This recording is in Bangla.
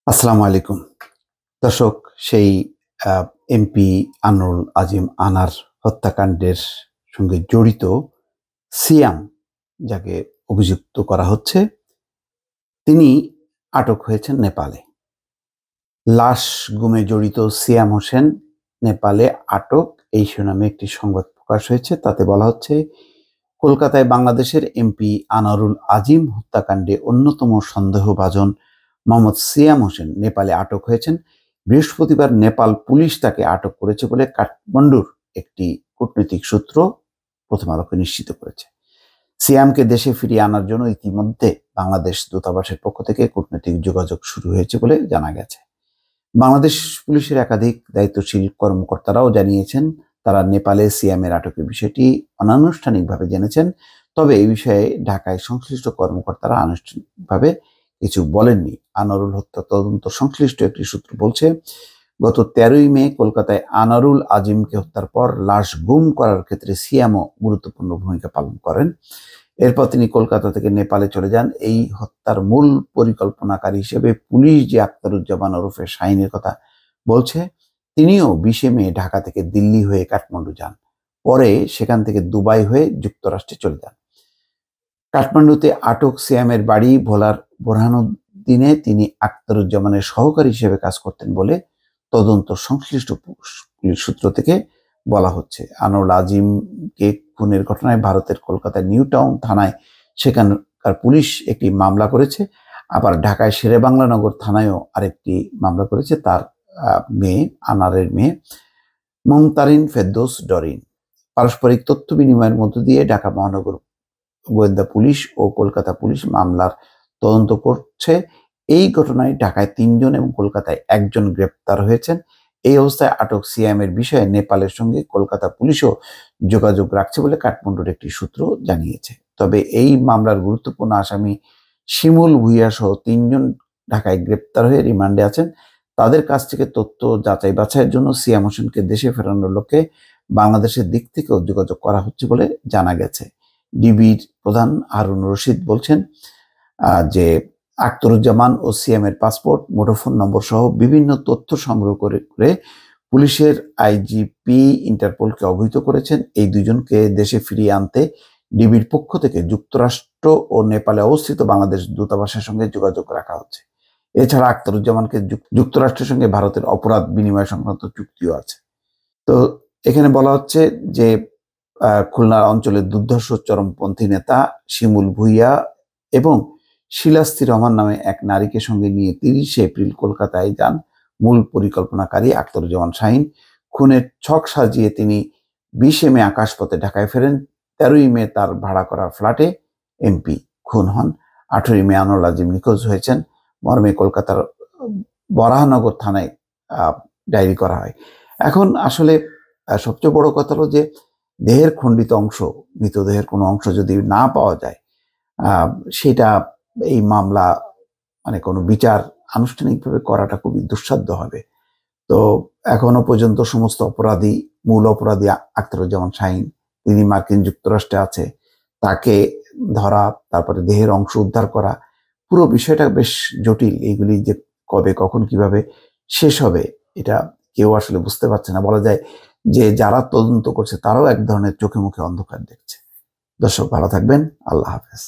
আসসালামু আলাইকুম দর্শক। সেই এমপি আনোয়ারুল আজিম আনার হত্যাকাণ্ডের সঙ্গে জড়িত সিয়াম, যাকে অভিযুক্ত করা হচ্ছে, তিনি আটক হয়েছেন নেপালে। লাশ গুমে জড়িত সিয়াম হোসেন নেপালে আটক, এই শিরোনামে একটি সংবাদ প্রকাশ হয়েছে। তাতে বলা হচ্ছে, কলকাতায় বাংলাদেশের এমপি আনোয়ারুল আজিম হত্যাকাণ্ডে অন্যতম সন্দেহভাজন মোহাম্মদ সিয়াম হোসেন নেপালে আটক হয়েছেন। বৃহস্পতিবার নেপাল পুলিশ তাকে আটক করেছে বলে কাঠমান্ডুর একটি কূটনৈতিক সূত্র প্রথম আলোকে নিশ্চিত করেছে। সিয়ামকে দেশে ফিরিয়ে আনার জন্য ইতিমধ্যে বাংলাদেশ দূতাবাসের পক্ষ থেকে কূটনৈতিক যোগাযোগ শুরু হয়েছে বলে জানা গেছে। বাংলাদেশ পুলিশের একাধিক দায়িত্বশীল কর্মকর্তারাও জানিয়েছেন, তারা নেপালে সিয়ামের আটকের বিষয়টি অনানুষ্ঠানিকভাবে জেনেছেন। তবে এই বিষয়ে ঢাকায় সংশ্লিষ্ট কর্মকর্তারা আনুষ্ঠানিকভাবে কিছু বলেননি। আনোয়ারুল হত্যা তদন্ত সংশ্লিষ্ট একটি সূত্র বলছে, গত 13ই মে কলকাতায় আনোয়ারুল আজিমকে হত্যার পর লাশ গুম করার ক্ষেত্রে সিয়ামও গুরুত্বপূর্ণ ভূমিকা পালন করেন। এরপর তিনি কলকাতা থেকে নেপালে চলে যান। এই হত্যার মূল পরিকল্পনাকারী হিসেবে পুলিশ যে আখতারুজ্জামান ওরফে শাহিনের কথা বলছে, তিনিও 20 মে ঢাকা থেকে দিল্লি হয়ে কাঠমান্ডু যান। পরে সেখান থেকে দুবাই হয়ে যুক্তরাষ্ট্রে চলে যান। কাঠমান্ডুতে আটক সিয়ামের বাড়ি ভোলার বোরহানুদ্দিনে তিনি আখতারুজ্জামানের সহকারী হিসেবে কাজ করতেন বলে তদন্ত সংশ্লিষ্ট পুলিশ সূত্র থেকে বলা হচ্ছে। আনোয়ারুল আজিমকে খুনের ঘটনায় ভারতের কলকাতার নিউ টাউন থানায় সেখানকার পুলিশ একটি মামলা করেছে। আবার ঢাকায় শেরেবাংলা নগর থানায়ও আরেকটি মামলা করেছে তার মেয়ে, আনারের মেয়ে মুমতারিন ফেরদৌস ডরিন। পারস্পরিক তথ্য বিনিময়ের মধ্য দিয়ে ঢাকা মহানগর গোয়েন্দা পুলিশ ও কলকাতা পুলিশ মামলার তদন্ত করছে। এই ঘটনায় ঢাকায় 3 জন এবং কলকাতায় 1 জন গ্রেপ্তার হয়েছেন। এই অবস্থায় আটক সিয়ামের বিষয়ে নেপালের সঙ্গে কলকাতা পুলিশও যোগাযোগ রাখছে বলে কাঠমান্ডুর একটি সূত্র জানিয়েছে। তবে এই মামলার গুরুত্বপূর্ণ আসামি শিমুল ভুইয়া সহ 3 জন ঢাকায় গ্রেপ্তার হয়ে রিমান্ডে আছেন। তাদের কাছ থেকে তথ্য যাচাই বাছাইয়ের জন্য সিয়াম হোসেনকে দেশে ফেরানোর লক্ষ্যে বাংলাদেশের দিক থেকেও যোগাযোগ করা হচ্ছে বলে জানা গেছে। ডিবির প্রধান হারুন রশিদ বলছেন যে আখতারুজ্জামান ও সিয়ামের পাসপোর্ট, মুঠোফোন নম্বর সহ বিভিন্ন তথ্য সংগ্রহ করে পুলিশের আইজিপি ইন্টারপোলকে অবহিত করেছেন। এই দুজনকে দেশে ফিরিয়ে আনতে ডিবির পক্ষ থেকে যুক্তরাষ্ট্র ও নেপালে অবস্থিত বাংলাদেশ দূতাবাসের সঙ্গে যোগাযোগ রাখা হচ্ছে। এছাড়া আখতারুজ্জামানকে যুক্তরাষ্ট্রের সঙ্গে ভারতের অপরাধ বিনিময় সংক্রান্ত চুক্তিও আছে। তো এখানে বলা হচ্ছে যে খুলনা অঞ্চলের দুর্ধর্ষ চরমপন্থী নেতা শিমুল ভুইয়া এবং শিলাস্তি রহমান নামে এক নারীকে সঙ্গে নিয়ে 30 এপ্রিল কলকাতায় যান মূল পরিকল্পনাকারী আখতারুজ্জামান শাহিন। খুনের ছক সাজিয়ে তিনি 20 মে আকাশপথে ঢাকায় ফেরেন। 13ই মে তার ভাড়া করা ফ্ল্যাটে এমপি খুন হন। 18ই মে আনোয়ারুল আজিম নিখোঁজ হয়েছেন। মর্মে কলকাতার বরাহনগর থানায় ডায়েরি করা হয়। এখন আসলে সবচেয়ে বড় কথা হলো যে দেহের খণ্ডিত অংশ, মৃতদেহের কোনো অংশ যদি না পাওয়া যায়, সেটা এই মামলা মানে কোনো বিচার আনুষ্ঠানিকভাবে করাটা খুবই দুঃসাধ্য হবে। তো এখনো পর্যন্ত সমস্ত অপরাধী, মূল অপরাধী আখতারুজ্জামান শাহিন, তিনি মার্কিন যুক্তরাষ্ট্রে আছে, তাকে ধরা, তারপরে দেহের অংশ উদ্ধার করা, পুরো বিষয়টা বেশ জটিল। এইগুলি যে কবে কখন কিভাবে শেষ হবে এটা কেউ আসলে বুঝতে পারছে না। বলা যায় যে যারা তদন্ত করছে তারাও এক ধরনের চোখে মুখে অন্ধকার দেখছে। দর্শক ভালো থাকবেন, আল্লাহ হাফেজ।